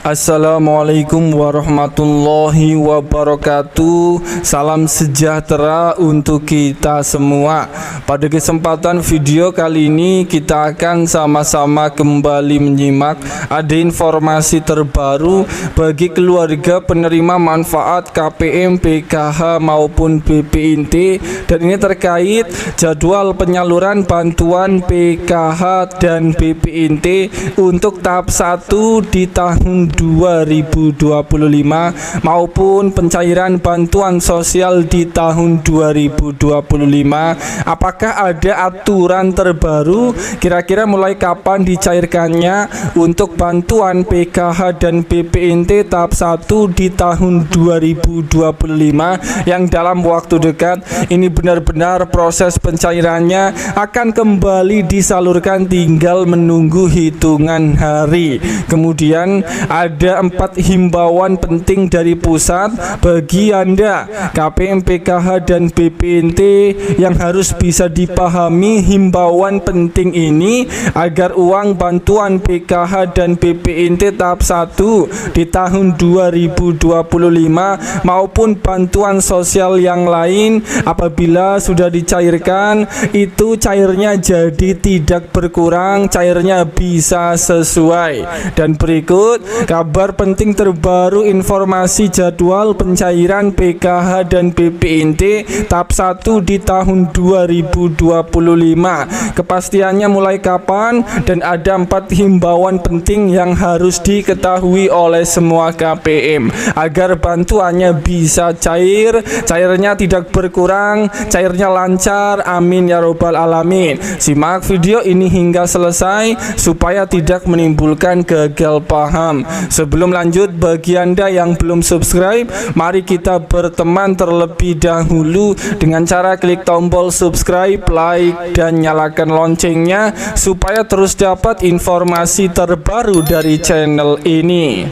Assalamualaikum warahmatullahi wabarakatuh. Salam sejahtera untuk kita semua. Pada kesempatan video kali ini kita akan sama-sama kembali menyimak ada informasi terbaru bagi keluarga penerima manfaat KPM, PKH maupun BPNT, dan ini terkait jadwal penyaluran bantuan PKH dan BPNT untuk tahap 1 di tahun 2025 maupun pencairan bantuan sosial di tahun 2025. Apakah ada aturan terbaru kira-kira mulai kapan dicairkannya untuk bantuan PKH dan BPNT tahap 1 di tahun 2025 yang dalam waktu dekat ini benar-benar proses pencairannya akan kembali disalurkan, tinggal menunggu hitungan hari. Kemudian ada 4 himbauan penting dari pusat bagi Anda KPM, PKH dan BPNT yang harus bisa dipahami himbauan penting ini agar uang bantuan PKH dan BPNT tahap 1 di tahun 2025 maupun bantuan sosial yang lain apabila sudah dicairkan itu cairnya jadi tidak berkurang, cairnya bisa sesuai. Dan berikut kabar penting terbaru informasi jadwal pencairan PKH dan BPNT tahap 1 di tahun 2025. Kepastiannya mulai kapan dan ada 4 himbauan penting yang harus diketahui oleh semua KPM agar bantuannya bisa cair, cairnya tidak berkurang, cairnya lancar. Amin ya robbal alamin. Simak video ini hingga selesai supaya tidak menimbulkan gagal paham. Sebelum lanjut, bagi Anda yang belum subscribe, mari kita berteman terlebih dahulu dengan cara klik tombol subscribe, like, dan nyalakan loncengnya supaya terus dapat informasi terbaru dari channel ini.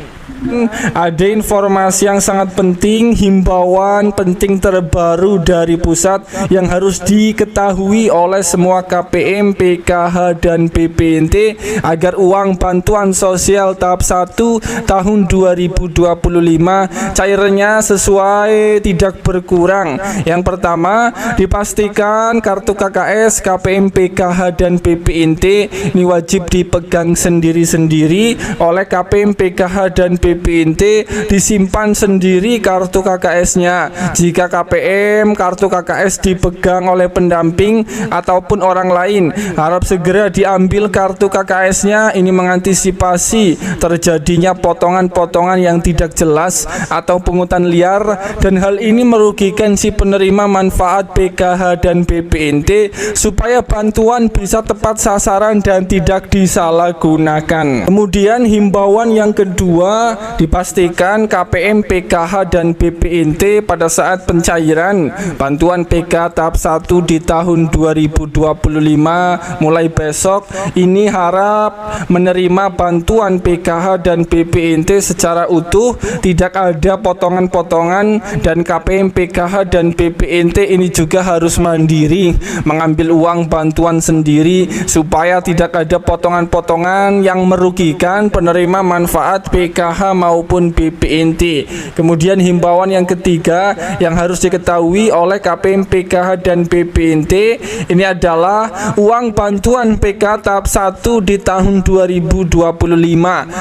Ada informasi yang sangat penting, himbauan penting terbaru dari pusat yang harus diketahui oleh semua KPM, PKH dan BPNT agar uang bantuan sosial tahap 1 tahun 2025 cairnya sesuai, tidak berkurang. Yang pertama, dipastikan kartu KKS, KPM, PKH dan BPNT ini wajib dipegang sendiri-sendiri oleh KPM, PKH dan BPNT, disimpan sendiri kartu KKS-nya. Jika KPM kartu KKS dipegang oleh pendamping ataupun orang lain, harap segera diambil kartu KKS-nya. Ini mengantisipasi terjadinya potongan-potongan yang tidak jelas atau pungutan liar, dan hal ini merugikan si penerima manfaat PKH dan BPNT supaya bantuan bisa tepat sasaran dan tidak disalahgunakan. Kemudian himbauan yang kedua, dipastikan KPM, PKH dan BPNT pada saat pencairan bantuan PKH tahap 1 di tahun 2025 mulai besok ini harap menerima bantuan PKH dan BPNT secara utuh, tidak ada potongan-potongan, dan KPM, PKH dan BPNT ini juga harus mandiri mengambil uang bantuan sendiri supaya tidak ada potongan-potongan yang merugikan penerima manfaat PKH maupun BPNT. Kemudian himbauan yang ketiga yang harus diketahui oleh KPM, PKH dan BPNT ini adalah uang bantuan PKH tahap 1 di tahun 2025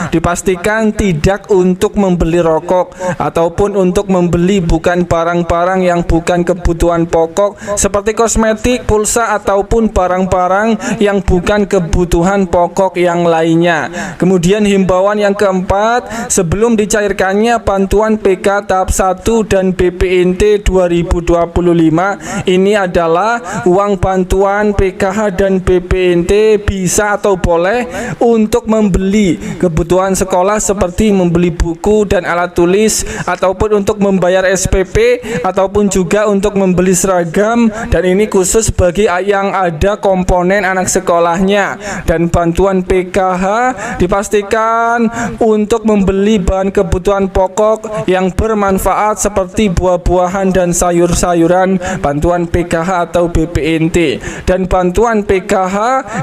dipastikan tidak untuk membeli rokok ataupun untuk membeli bukan barang-barang yang bukan kebutuhan pokok seperti kosmetik, pulsa ataupun barang-barang yang bukan kebutuhan pokok yang lainnya. Kemudian himbauan yang keempat, sebelum dicairkannya bantuan PKH tahap 1 dan BPNT 2025 ini adalah uang bantuan PKH dan BPNT bisa atau boleh untuk membeli kebutuhan sekolah seperti membeli buku dan alat tulis ataupun untuk membayar SPP ataupun juga untuk membeli seragam, dan ini khusus bagi yang ada komponen anak sekolahnya. Dan bantuan PKH dipastikan untuk membeli membeli bahan kebutuhan pokok yang bermanfaat seperti buah-buahan dan sayur-sayuran, bantuan PKH atau BPNT. Dan bantuan PKH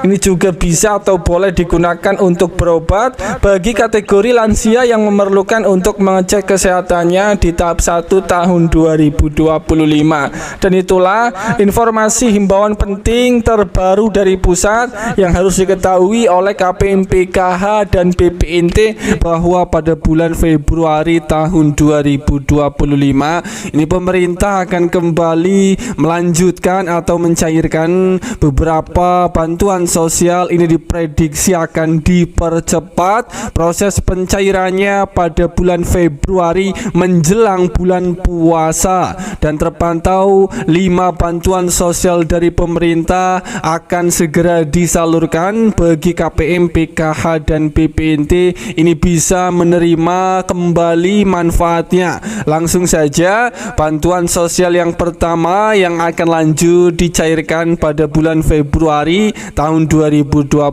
ini juga bisa atau boleh digunakan untuk berobat bagi kategori lansia yang memerlukan untuk mengecek kesehatannya di tahap 1 tahun 2025. Dan itulah informasi himbauan penting terbaru dari pusat yang harus diketahui oleh KPM PKH dan BPNT, bahwa pada bulan Februari tahun 2025 ini pemerintah akan kembali melanjutkan atau mencairkan beberapa bantuan sosial. Ini diprediksi akan dipercepat proses pencairannya pada bulan Februari menjelang bulan puasa, dan terpantau 5 bantuan sosial dari pemerintah akan segera disalurkan bagi KPM, PKH dan BPNT. Ini bisa menerima kembali manfaatnya. Langsung saja, bantuan sosial yang pertama yang akan lanjut dicairkan pada bulan Februari tahun 2025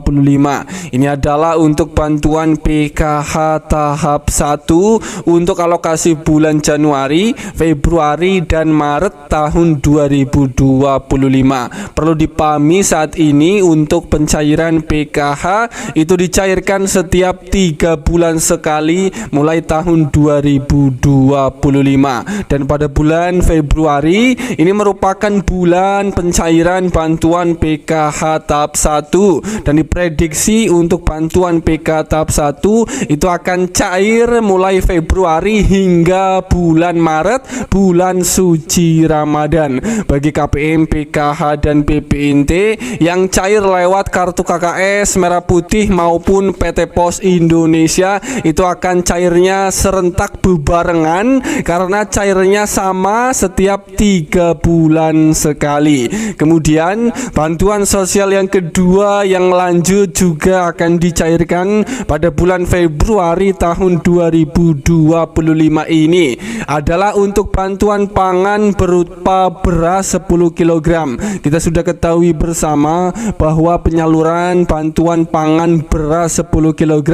ini adalah untuk bantuan PKH tahap 1 untuk alokasi bulan Januari, Februari dan Maret tahun 2025. Perlu dipahami saat ini untuk pencairan PKH itu dicairkan setiap 3 bulan sekali mulai tahun 2025. Dan pada bulan Februari ini merupakan bulan pencairan bantuan PKH tahap 1, dan diprediksi untuk bantuan PKH tahap 1 itu akan cair mulai Februari hingga bulan Maret, bulan suci Ramadan. Bagi KPM, PKH dan BPNT yang cair lewat kartu KKS Merah Putih maupun PT Pos Indonesia itu akan cairnya serentak bebarengan karena cairnya sama setiap 3 bulan sekali. Kemudian bantuan sosial yang kedua yang lanjut juga akan dicairkan pada bulan Februari tahun 2025 ini adalah untuk bantuan pangan berupa beras 10 kg. Kita sudah ketahui bersama bahwa penyaluran bantuan pangan beras 10 kg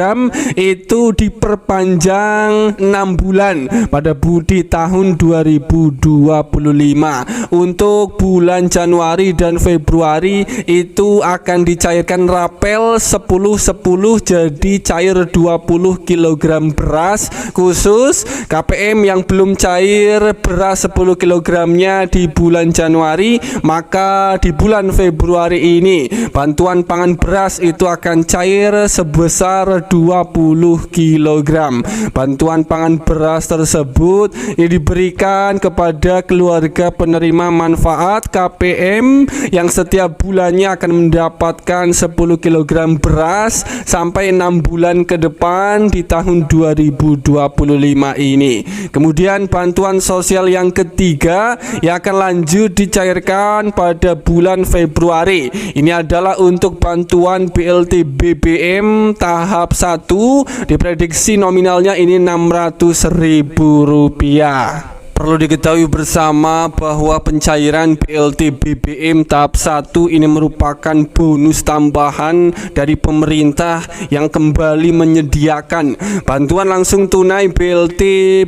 itu diperpanjang 6 bulan pada di tahun 2025. Untuk bulan Januari dan Februari itu akan dicairkan rapel 10-10 jadi cair 20 kg beras khusus KPM yang belum cair beras 10 kg-nya di bulan Januari, maka di bulan Februari ini bantuan pangan beras itu akan cair sebesar 20 kg. Bantuan pangan beras tersebut ini diberikan kepada keluarga penerima manfaat KPM yang setiap bulannya akan mendapatkan 10 kg beras sampai 6 bulan ke depan di tahun 2025 ini. Kemudian bantuan sosial yang ketiga yang akan lanjut dicairkan pada bulan Februari. Ini adalah untuk bantuan BLT BBM tahap 1, diprediksi nominalnya ini Rp600.000. Perlu diketahui bersama bahwa pencairan BLT BBM tahap 1 ini merupakan bonus tambahan dari pemerintah yang kembali menyediakan bantuan langsung tunai BLT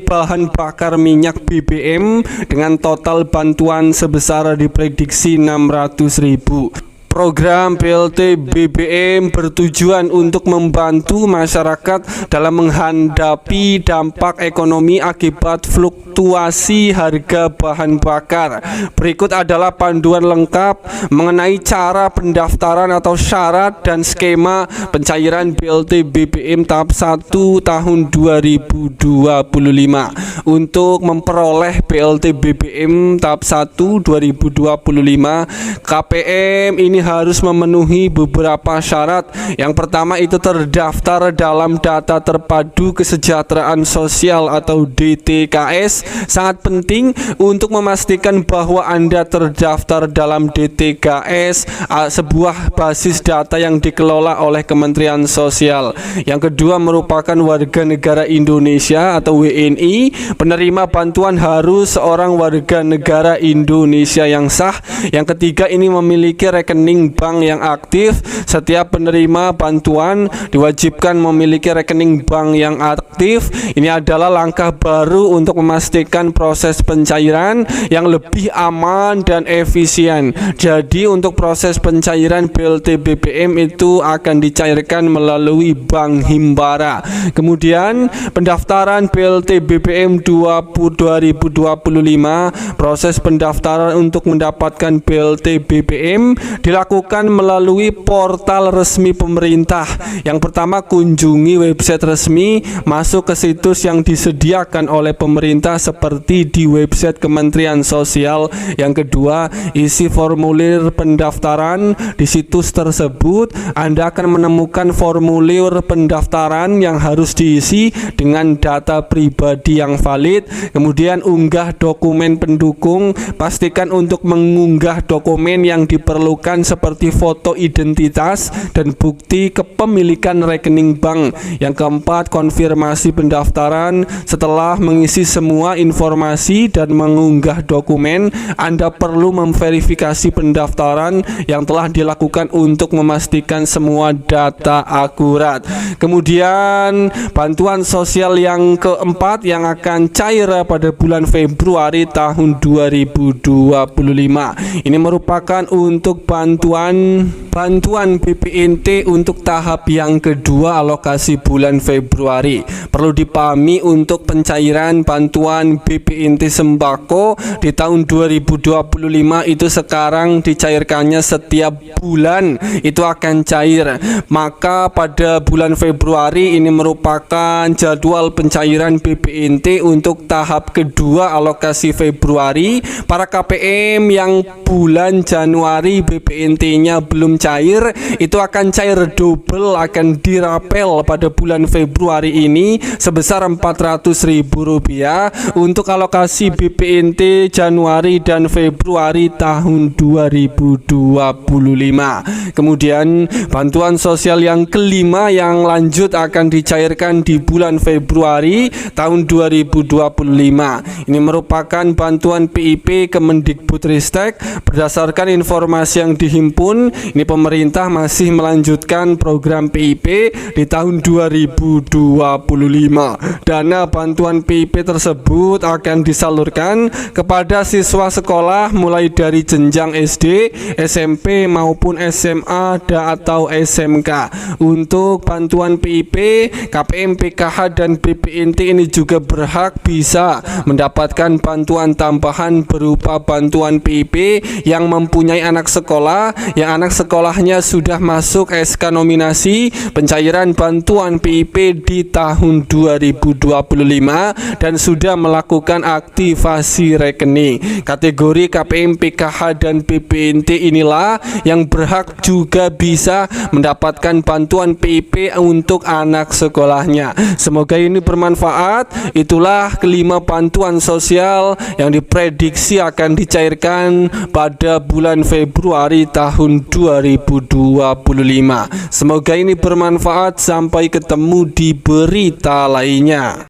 bahan bakar minyak BBM dengan total bantuan sebesar diprediksi Rp600.000. Program BLT BBM bertujuan untuk membantu masyarakat dalam menghadapi dampak ekonomi akibat fluktuasi harga bahan bakar. Berikut adalah panduan lengkap mengenai cara pendaftaran atau syarat dan skema pencairan BLT BBM tahap 1 tahun 2025. Untuk memperoleh BLT BBM tahap 1 2025, KPM ini harus memenuhi beberapa syarat. Yang pertama itu terdaftar dalam data terpadu kesejahteraan sosial atau DTKS. Sangat penting untuk memastikan bahwa Anda terdaftar dalam DTKS, sebuah basis data yang dikelola oleh Kementerian Sosial. Yang kedua merupakan warga negara Indonesia atau WNI. Penerima bantuan harus seorang warga negara Indonesia yang sah. Yang ketiga ini memiliki rekening rekening bank yang aktif. Setiap penerima bantuan diwajibkan memiliki rekening bank yang aktif. Ini adalah langkah baru untuk memastikan proses pencairan yang lebih aman dan efisien. Jadi untuk proses pencairan BLT BBM itu akan dicairkan melalui Bank Himbara. Kemudian pendaftaran BLT BBM 2025, proses pendaftaran untuk mendapatkan BLT BBM dilakukan melalui portal resmi pemerintah. Yang pertama, kunjungi website resmi, masuk ke situs yang disediakan oleh pemerintah seperti di website Kementerian Sosial. Yang kedua, isi formulir pendaftaran. Di situs tersebut Anda akan menemukan formulir pendaftaran yang harus diisi dengan data pribadi yang valid. Kemudian unggah dokumen pendukung. Pastikan untuk mengunggah dokumen yang diperlukan seperti foto identitas dan bukti kepemilikan rekening bank. Yang keempat, konfirmasi pendaftaran. Setelah mengisi semua informasi dan mengunggah dokumen, Anda perlu memverifikasi pendaftaran yang telah dilakukan untuk memastikan semua data akurat. Kemudian bantuan sosial yang keempat yang akan cair pada bulan Februari tahun 2025. Ini merupakan untuk bantuan BPNT untuk tahap yang kedua alokasi bulan Februari. Perlu dipahami untuk pencairan bantuan BPNT sembako di tahun 2025 itu sekarang dicairkannya setiap bulan itu akan cair. Maka pada bulan Februari ini merupakan jadwal pencairan BPNT untuk tahap kedua alokasi Februari. Para KPM yang bulan Januari BPNT-nya belum cair, itu akan cair double, akan dirapel pada bulan Februari ini sebesar Rp400.000 untuk alokasi BPNT Januari dan Februari tahun 2025. Kemudian bantuan sosial yang kelima yang lanjut akan dicairkan di bulan Februari tahun 2025. Ini merupakan bantuan PIP Kemendikbudristek. Berdasarkan informasi yang dihimpun, ini pemerintah masih melanjutkan program PIP di tahun 2025. Dana bantuan PIP tersebut akan disalurkan kepada siswa sekolah mulai dari jenjang SD, SMP maupun SMA atau SMK. Untuk bantuan PIP, KPM, PKH dan BPNT ini juga berhak bisa mendapatkan bantuan tambahan berupa bantuan PIP yang mempunyai anak sekolah yang anak sekolahnya sudah masuk SK nominasi pencairan bantuan PIP di tahun 2025 dan sudah melakukan aktivasi rekening. Kategori KPM, PKH dan BPNT inilah yang berhak juga bisa mendapatkan bantuan PIP untuk anak sekolahnya. Semoga ini bermanfaat. Itulah kelima bantuan sosial yang diprediksi akan dicairkan pada bulan Februari tahun 2025. Semoga ini bermanfaat. Sampai ketemu di berita lainnya.